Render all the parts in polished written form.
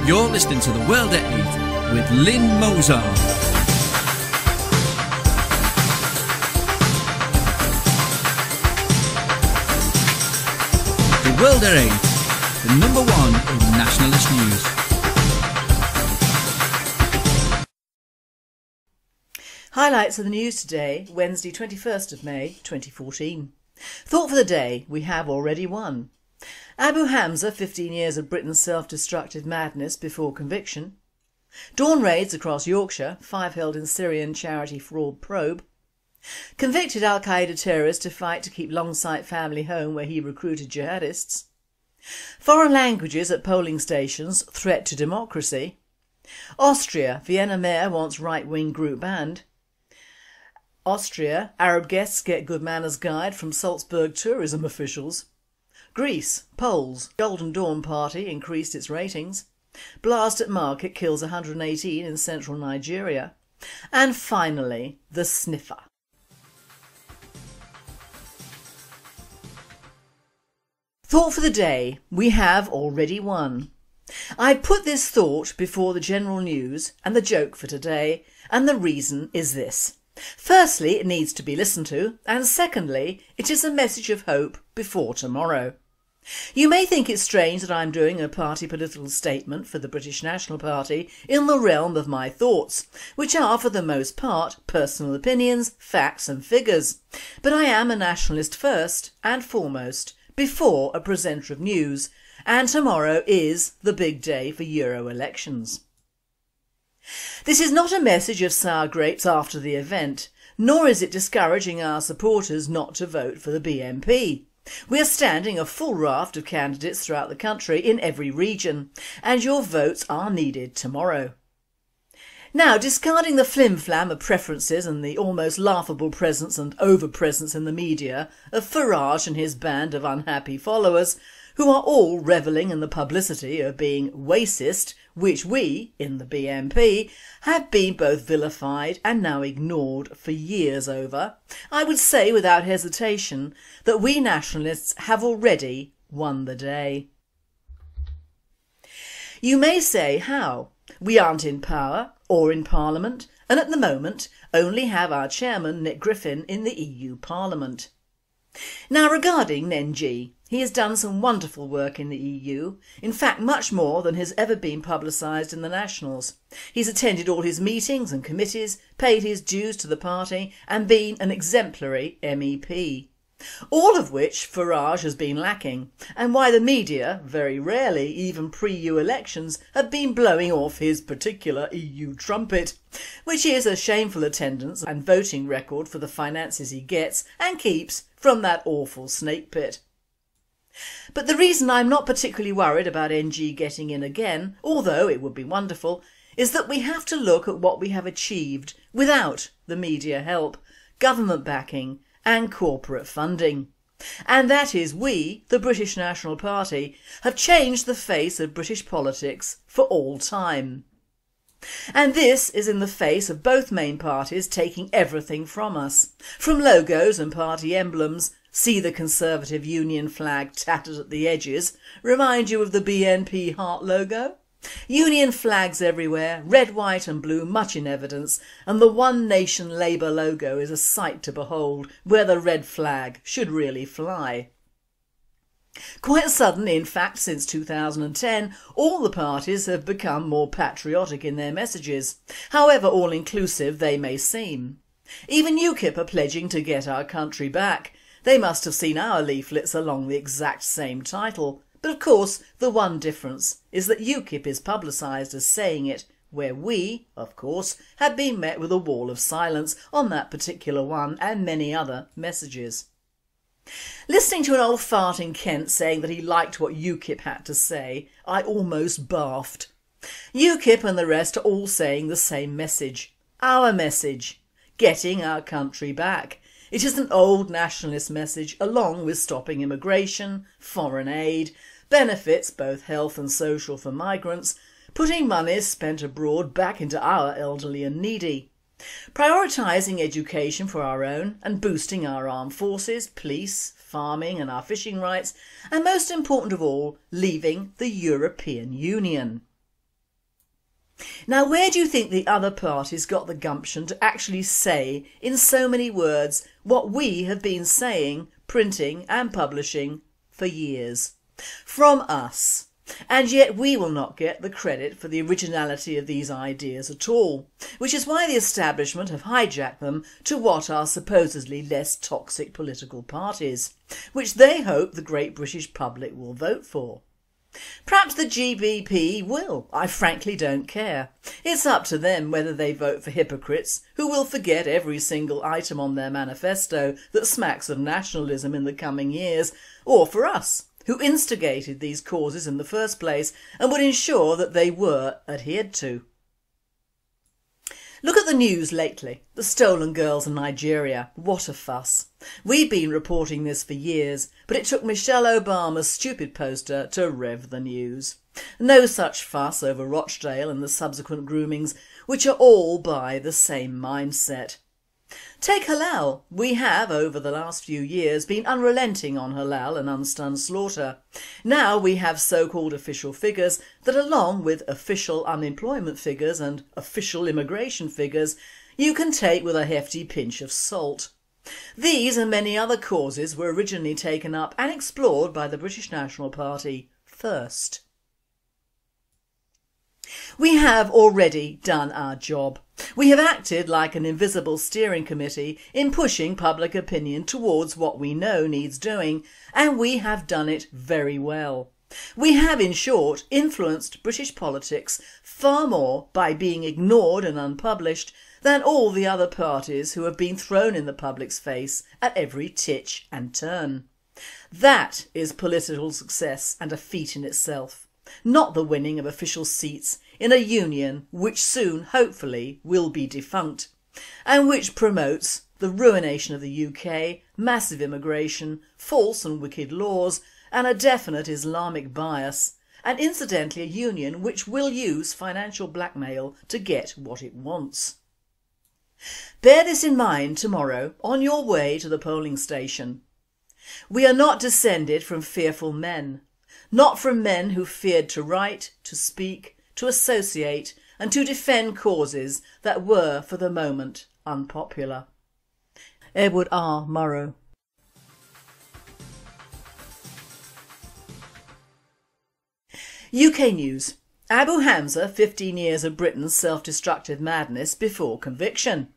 You're listening to The World at 8 with Lynn Mozart. The World at 8, the number one in nationalist news. Highlights of the news today, Wednesday 21st of May 2014. Thought for the day, we have already won. Abu Hamza, 15 years of Britain's self-destructive madness before conviction. Dawn raids across Yorkshire, 5 held in Syrian charity fraud probe. Convicted Al-Qaeda terrorist to fight to keep Longsight family home where he recruited jihadists. Foreign languages at polling stations, threat to democracy. Austria, Vienna mayor wants right-wing group banned. Austria, Arab guests get good manners guide from Salzburg tourism officials. Greece, Poles, Golden Dawn party increased its ratings. Blast at market kills 118 in central Nigeria. And finally, the sniffer. Thought for the day, we have already won. I put this thought before the general news and the joke for today, and the reason is this. Firstly, it needs to be listened to, and secondly, it is a message of hope before tomorrow. You may think it strange that I'm doing a party political statement for the British National Party in the realm of my thoughts, which are for the most part personal opinions, facts and figures, but I am a nationalist first and foremost, before a presenter of news, and tomorrow is the big day for Euro elections. This is not a message of sour grapes after the event, nor is it discouraging our supporters not to vote for the BNP. We are standing a full raft of candidates throughout the country in every region, and your votes are needed tomorrow. Now, discarding the flim-flam of preferences and the almost laughable presence and over-presence in the media of Farage and his band of unhappy followers, who are all revelling in the publicity of being racist, which we, in the BNP, have been both vilified and now ignored for years over, I would say without hesitation that we nationalists have already won the day. You may say how? We aren't in power or in Parliament, and at the moment only have our chairman Nick Griffin in the EU Parliament. Now, regarding NG, he has done some wonderful work in the EU, in fact much more than has ever been publicised in the Nationals. He's attended all his meetings and committees, paid his dues to the party and been an exemplary MEP. All of which Farage has been lacking, and why the media, very rarely even pre-EU elections, have been blowing off his particular EU trumpet, which is a shameful attendance and voting record for the finances he gets and keeps from that awful snake pit. But the reason I'm not particularly worried about NG getting in again, although it would be wonderful, is that we have to look at what we have achieved without the media help, government backing and corporate funding. And that is we, the British National Party, have changed the face of British politics for all time. And this is in the face of both main parties taking everything from us, from logos and party emblems. See the Conservative Union flag tattered at the edges, remind you of the BNP heart logo? Union flags everywhere, red, white and blue much in evidence, and the One Nation Labour logo is a sight to behold where the red flag should really fly. Quite suddenly, in fact, since 2010, all the parties have become more patriotic in their messages, however all-inclusive they may seem. Even UKIP are pledging to get our country back. They must have seen our leaflets along the exact same title. But of course, the one difference is that UKIP is publicised as saying it, where we, of course, had been met with a wall of silence on that particular one and many other messages. Listening to an old fart in Kent saying that he liked what UKIP had to say, I almost barfed. UKIP and the rest are all saying the same message. Our message. Getting our country back. It is an old nationalist message along with stopping immigration, foreign aid, benefits both health and social for migrants, putting monies spent abroad back into our elderly and needy, prioritising education for our own and boosting our armed forces, police, farming and our fishing rights, and most important of all, leaving the European Union. Now, where do you think the other parties got the gumption to actually say in so many words what we have been saying, printing and publishing for years? From us. And yet we will not get the credit for the originality of these ideas at all, which is why the establishment have hijacked them to what are supposedly less toxic political parties, which they hope the great British public will vote for. Perhaps the GBP will, I frankly don't care. It's up to them whether they vote for hypocrites who will forget every single item on their manifesto that smacks of nationalism in the coming years, or for us, who instigated these causes in the first place and would ensure that they were adhered to. Look at the news lately. The stolen girls in Nigeria. What a fuss. We've been reporting this for years, but it took Michelle Obama's stupid poster to rev the news. No such fuss over Rochdale and the subsequent groomings, which are all by the same mindset. Take halal. We have, over the last few years, been unrelenting on halal and unstunned slaughter. Now we have so-called official figures that, along with official unemployment figures and official immigration figures, you can take with a hefty pinch of salt. These and many other causes were originally taken up and explored by the British National Party first. We have already done our job. We have acted like an invisible steering committee in pushing public opinion towards what we know needs doing, and we have done it very well. We have, in short, influenced British politics far more by being ignored and unpublished than all the other parties who have been thrown in the public's face at every titch and turn. That is political success and a feat in itself, not the winning of official seats in a union which soon, hopefully, will be defunct, and which promotes the ruination of the UK, massive immigration, false and wicked laws, and a definite Islamic bias, and incidentally a union which will use financial blackmail to get what it wants. Bear this in mind tomorrow on your way to the polling station. We are not descended from fearful men, not from men who feared to write, to speak, to associate and to defend causes that were, for the moment, unpopular. Edward R Murrow. UK news. Abu Hamza, 15 years of Britain's self-destructive madness before conviction.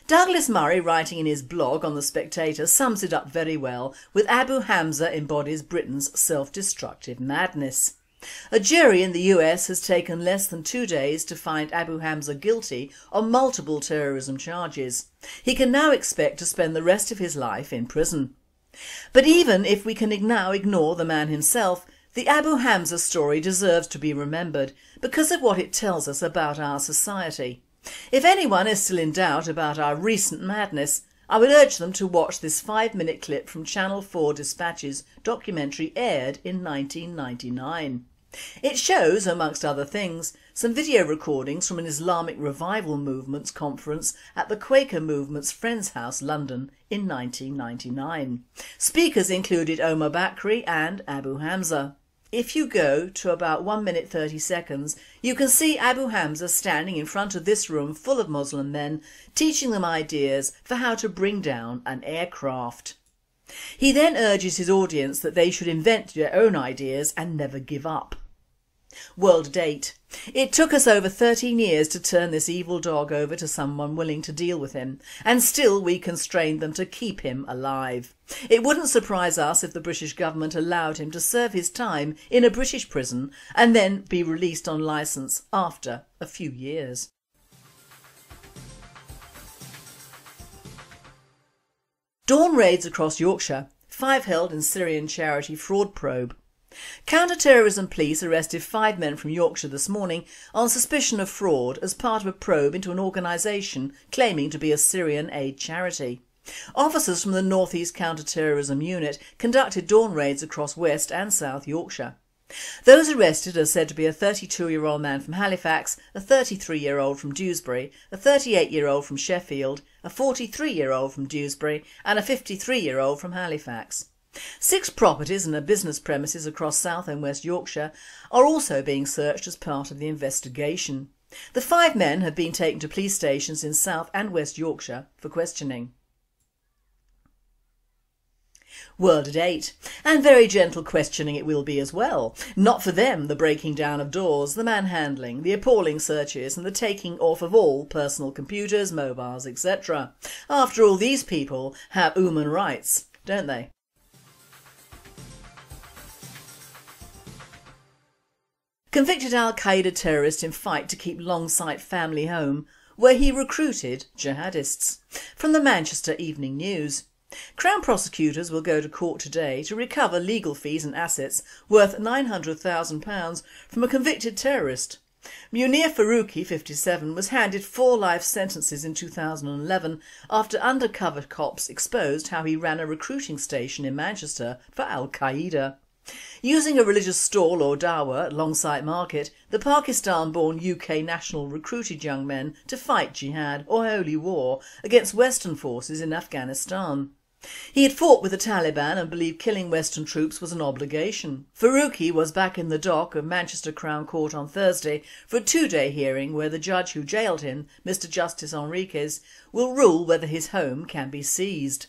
Douglas Murray, writing in his blog on The Spectator, sums it up very well with Abu Hamza embodies Britain's self-destructive madness. A jury in the US has taken less than 2 days to find Abu Hamza guilty on multiple terrorism charges. He can now expect to spend the rest of his life in prison. But even if we can now ignore the man himself, the Abu Hamza story deserves to be remembered because of what it tells us about our society. If anyone is still in doubt about our recent madness, I would urge them to watch this 5-minute clip from Channel 4 Dispatch's documentary aired in 1999. It shows, amongst other things, some video recordings from an Islamic Revival Movement's conference at the Quaker Movement's Friends House, London in 1999. Speakers included Omar Bakri and Abu Hamza. If you go to about 1 minute 30 seconds, you can see Abu Hamza standing in front of this room full of Muslim men, teaching them ideas for how to bring down an aircraft. He then urges his audience that they should invent their own ideas and never give up. World date. It took us over 13 years to turn this evil dog over to someone willing to deal with him, and still we constrained them to keep him alive. It wouldn't surprise us if the British government allowed him to serve his time in a British prison and then be released on licence after a few years. Dawn raids across Yorkshire, 5 held in Syrian charity fraud probe. Counter-terrorism police arrested 5 men from Yorkshire this morning on suspicion of fraud as part of a probe into an organisation claiming to be a Syrian aid charity. Officers from the North East Counter-Terrorism Unit conducted dawn raids across West and South Yorkshire. Those arrested are said to be a 32-year-old man from Halifax, a 33-year-old from Dewsbury, a 38-year-old from Sheffield, a 43-year-old from Dewsbury and a 53-year-old from Halifax. 6 properties and a business premises across South and West Yorkshire are also being searched as part of the investigation. The 5 men have been taken to police stations in South and West Yorkshire for questioning. World at 8, and very gentle questioning it will be as well. Not for them the breaking down of doors, the manhandling, the appalling searches and the taking off of all personal computers, mobiles, etc. After all, these people have human rights, don't they? Convicted Al-Qaeda terrorist in fight to keep Longsight family home, where he recruited jihadists. From the Manchester Evening News. Crown prosecutors will go to court today to recover legal fees and assets worth £900,000 from a convicted terrorist. Munir Faruqi, 57, was handed 4 life sentences in 2011 after undercover cops exposed how he ran a recruiting station in Manchester for Al-Qaeda. Using a religious stall or dawah at Longsight Market, the Pakistan-born UK national recruited young men to fight jihad or holy war against Western forces in Afghanistan. He had fought with the Taliban and believed killing Western troops was an obligation. Faruqi was back in the dock of Manchester Crown Court on Thursday for a 2-day hearing where the judge who jailed him, Mr Justice Enriquez, will rule whether his home can be seized.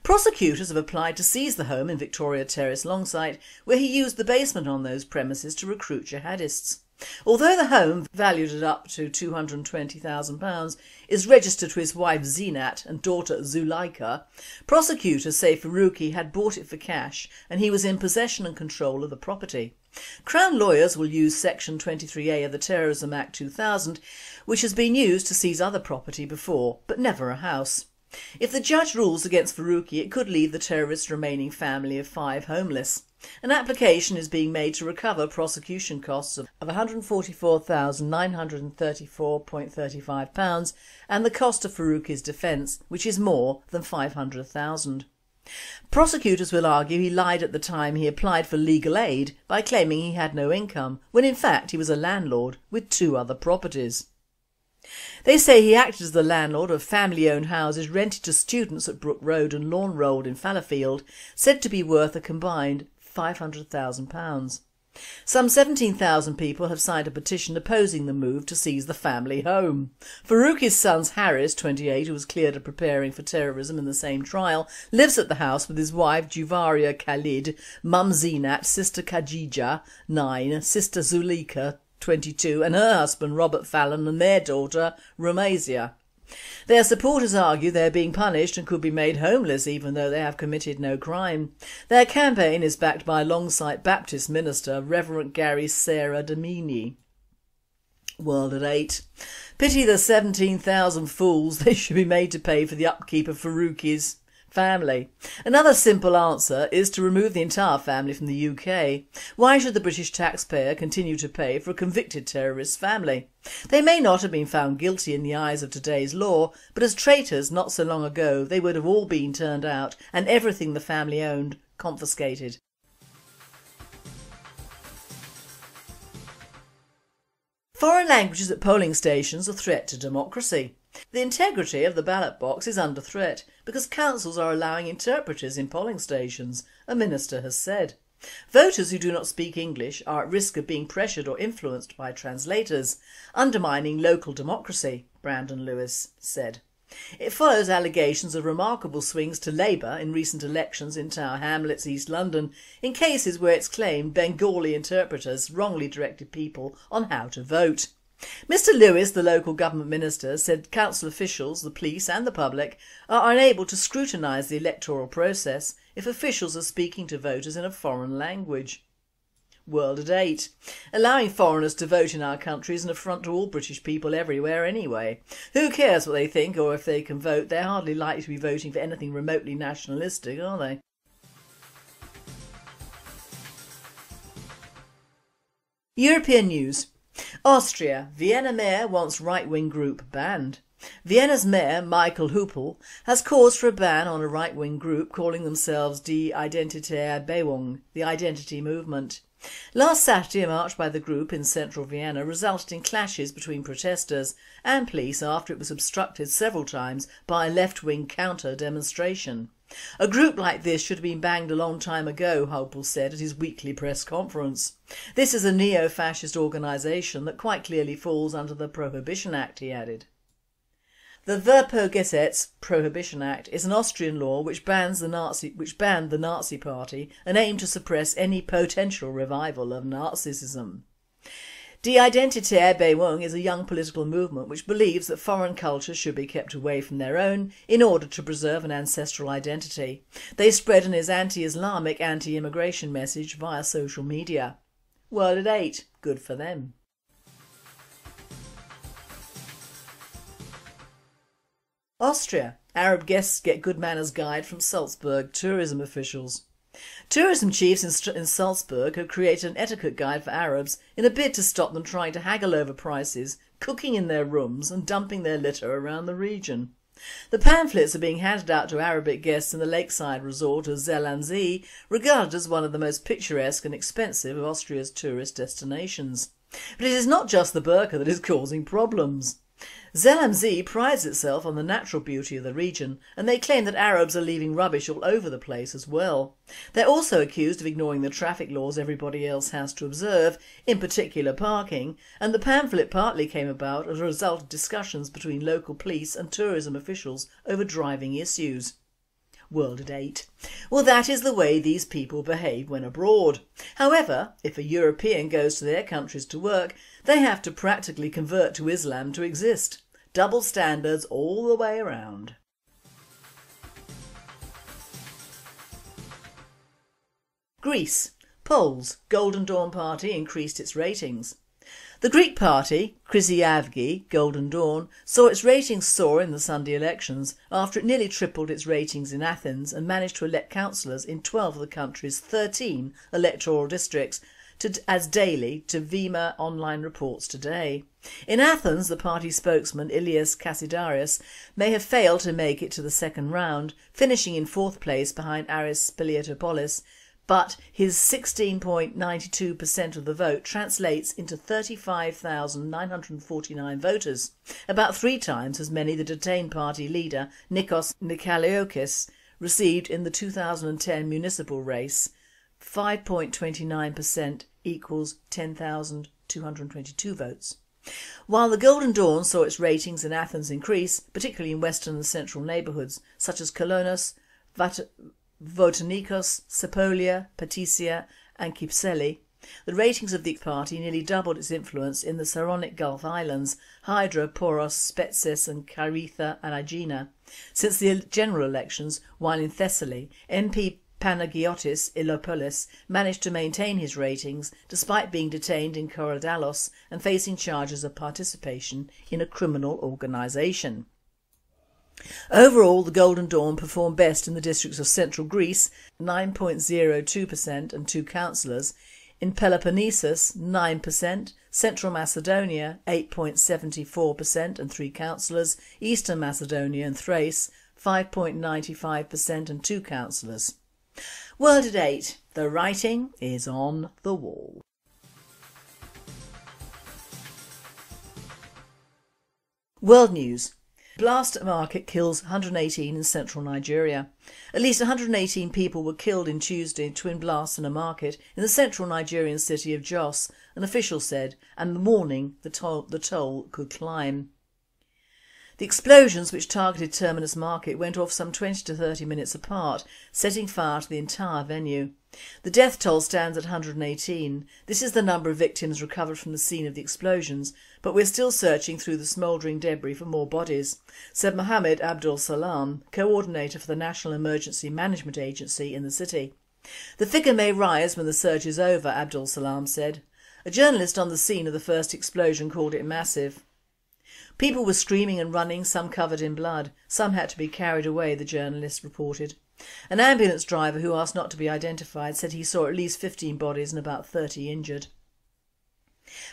Prosecutors have applied to seize the home in Victoria Terrace, Longsight, where he used the basement on those premises to recruit jihadists. Although the home, valued at up to £220,000, is registered to his wife Zinat and daughter Zuleika, prosecutors say Faruqi had bought it for cash and he was in possession and control of the property. Crown lawyers will use Section 23A of the Terrorism Act 2000, which has been used to seize other property before, but never a house. If the judge rules against Faruqi, it could leave the terrorist's remaining family of 5 homeless. An application is being made to recover prosecution costs of £144,934.35 and the cost of Faruqi's defence, which is more than £500,000. Prosecutors will argue he lied at the time he applied for legal aid by claiming he had no income, when in fact he was a landlord with 2 other properties. They say he acted as the landlord of family-owned houses rented to students at Brook Road and Lawn Road in Fallowfield, said to be worth a combined £500,000. Some 17,000 people have signed a petition opposing the move to seize the family home. Faruqi's son Harris, 28, who was cleared of preparing for terrorism in the same trial, lives at the house with his wife Juvaria Khalid, mum Zinat, sister Khadija, 9, sister Zuleika, 22, and her husband Robert Fallon and their daughter Ramazia. Their supporters argue they are being punished and could be made homeless even though they have committed no crime. Their campaign is backed by Longsight Baptist minister Reverend Gary Sarah Domini. World at 8. Pity the 17,000 fools they should be made to pay for the upkeep of Faruqi's family. Another simple answer is to remove the entire family from the UK. Why should the British taxpayer continue to pay for a convicted terrorist's family? They may not have been found guilty in the eyes of today's law, but as traitors not so long ago they would have all been turned out and everything the family owned confiscated. Foreign languages at polling stations a threat to democracy. The integrity of the ballot box is under threat because councils are allowing interpreters in polling stations, a minister has said. Voters who do not speak English are at risk of being pressured or influenced by translators, undermining local democracy, Brandon Lewis said. It follows allegations of remarkable swings to Labour in recent elections in Tower Hamlets, East London, in cases where it's claimed Bengali interpreters wrongly directed people on how to vote. Mr Lewis, the local government minister, said council officials, the police and the public are unable to scrutinise the electoral process if officials are speaking to voters in a foreign language. World at 8. Allowing foreigners to vote in our country is an affront to all British people everywhere anyway. Who cares what they think or if they can vote? They're hardly likely to be voting for anything remotely nationalistic, are they? European news. Austria. Vienna mayor wants right-wing group banned. Vienna's mayor, Michael Hupel, has called for a ban on a right-wing group calling themselves Die Identitätsbewegung, the Identity Movement. Last Saturday, a march by the group in central Vienna resulted in clashes between protesters and police after it was obstructed several times by a left-wing counter-demonstration. A group like this should have been banged a long time ago, Hopel said at his weekly press conference. This is a neo-fascist organisation that quite clearly falls under the Prohibition Act, he added. The Verbotsgesetz Prohibition Act is an Austrian law which banned the Nazi Party and aimed to suppress any potential revival of Nazism. Die Identitäre Bewegung is a young political movement which believes that foreign cultures should be kept away from their own in order to preserve an ancestral identity. They spread an anti-Islamic, anti-immigration message via social media. World at 8, good for them. Austria. Arab guests get good manners guide from Salzburg tourism officials. Tourism chiefs in Salzburg have created an etiquette guide for Arabs in a bid to stop them trying to haggle over prices, cooking in their rooms and dumping their litter around the region. The pamphlets are being handed out to Arabic guests in the lakeside resort of Zell am See, regarded as one of the most picturesque and expensive of Austria's tourist destinations. But it is not just the burqa that is causing problems. Zell am See prides itself on the natural beauty of the region, and they claim that Arabs are leaving rubbish all over the place as well. They're also accused of ignoring the traffic laws everybody else has to observe, in particular parking, and the pamphlet partly came about as a result of discussions between local police and tourism officials over driving issues. World at 8. Well, that is the way these people behave when abroad. However, if a European goes to their countries to work, they have to practically convert to Islam to exist. Double standards all the way around. Greece. Polls. Golden Dawn Party increased its ratings. The Greek party, Chrysiavgi, Golden Dawn, saw its ratings soar in the Sunday elections after it nearly tripled its ratings in Athens and managed to elect councillors in 12 of the country's 13 electoral districts as daily to Vima online reports today. In Athens, the party spokesman Ilias Kassidarius may have failed to make it to the second round, finishing in 4th place behind Aris Spiliotopoulos, but his 16.92% of the vote translates into 35,949 voters, about 3 times as many the detained party leader Nikos Nikolaoukas received in the 2010 municipal race. 5.29% equals 10,222 votes. While the Golden Dawn saw its ratings in Athens increase, particularly in western and central neighbourhoods such as Kolonos, Votonikos, Sepolia, Patisia and Kypseli, the ratings of the party nearly doubled its influence in the Saronic Gulf Islands, Hydra, Poros, Spetsis and Karitha and Aegina. Since the general elections, while in Thessaly, MP Panagiotis Ilopoulos managed to maintain his ratings despite being detained in Korydallos and facing charges of participation in a criminal organisation. Overall, the Golden Dawn performed best in the districts of central Greece, 9.02% and 2 councillors, in Peloponnesus 9%, Central Macedonia 8.74% and 3 councillors, Eastern Macedonia and Thrace 5.95% and 2 councillors. World at 8. The writing is on the wall. World News. Blast at market kills 118 in central Nigeria. At least 118 people were killed in Tuesday in twin blasts in a market in the central Nigerian city of Jos, an official said, and in the morning the toll could climb. The explosions, which targeted Terminus Market, went off some 20 to 30 minutes apart, setting fire to the entire venue. The death toll stands at 118. This is the number of victims recovered from the scene of the explosions, but we're still searching through the smouldering debris for more bodies, said Mohammed Abdul Salam, coordinator for the National Emergency Management Agency in the city. The figure may rise when the search is over, Abdul Salam said. A journalist on the scene of the first explosion called it massive. People were screaming and running, some covered in blood. Some had to be carried away, the journalist reported. An ambulance driver who asked not to be identified said he saw at least 15 bodies and about 30 injured.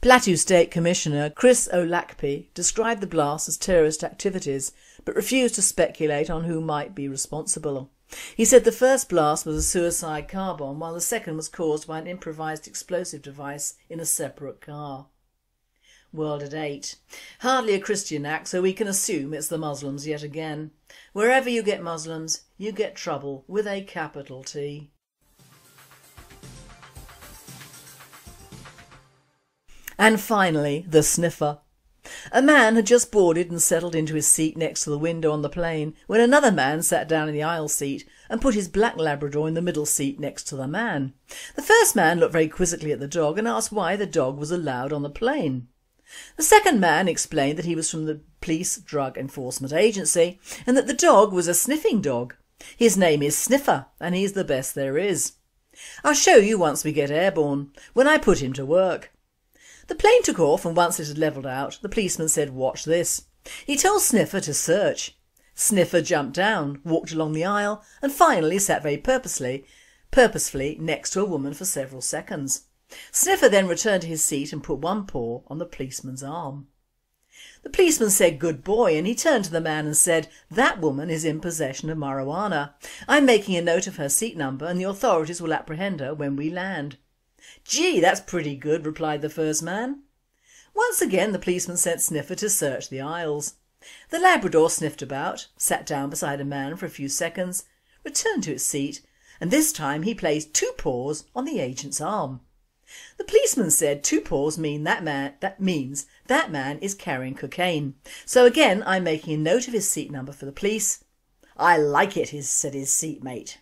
Plateau State Commissioner Chris Olakpe described the blasts as terrorist activities but refused to speculate on who might be responsible. He said the first blast was a suicide car bomb while the second was caused by an improvised explosive device in a separate car. World at 8. Hardly a Christian act, so we can assume it's the Muslims yet again. Wherever you get Muslims, you get trouble with a capital T. And finally, the sniffer. A man had just boarded and settled into his seat next to the window on the plane when another man sat down in the aisle seat and put his black Labrador in the middle seat next to the man. The first man looked very quizzically at the dog and asked why the dog was allowed on the plane. The second man explained that he was from the Police Drug Enforcement Agency and that the dog was a sniffing dog. His name is Sniffer and he's the best there is. I'll show you once we get airborne, when I put him to work. The plane took off and once it had levelled out, the policeman said, "Watch this." He told Sniffer to search. Sniffer jumped down, walked along the aisle and finally sat very purposefully next to a woman for several seconds. Sniffer then returned to his seat and put one paw on the policeman's arm. The policeman said, "Good boy," and he turned to the man and said, "That woman is in possession of marijuana. I'm making a note of her seat number and the authorities will apprehend her when we land." "Gee, that's pretty good," replied the first man. Once again the policeman sent Sniffer to search the aisles. The Labrador sniffed about, sat down beside a man for a few seconds, returned to its seat, and this time he placed 2 paws on the agent's arm. The policeman said 2 paws means that man is carrying cocaine. So again I'm making a note of his seat number for the police. "I like it," said his seatmate.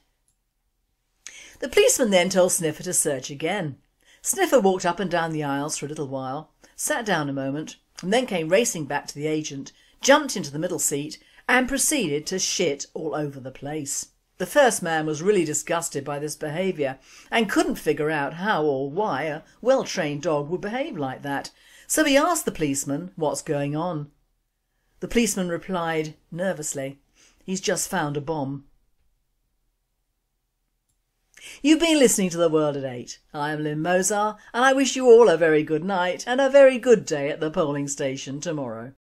The policeman then told Sniffer to search again. Sniffer walked up and down the aisles for a little while, sat down a moment and then came racing back to the agent, jumped into the middle seat and proceeded to shit all over the place. The first man was really disgusted by this behaviour and couldn't figure out how or why a well-trained dog would behave like that, so he asked the policeman what's going on. The policeman replied nervously, "He's just found a bomb." You've been listening to The World at 8. I am Lynn Mozar and I wish you all a very good night and a very good day at the polling station tomorrow.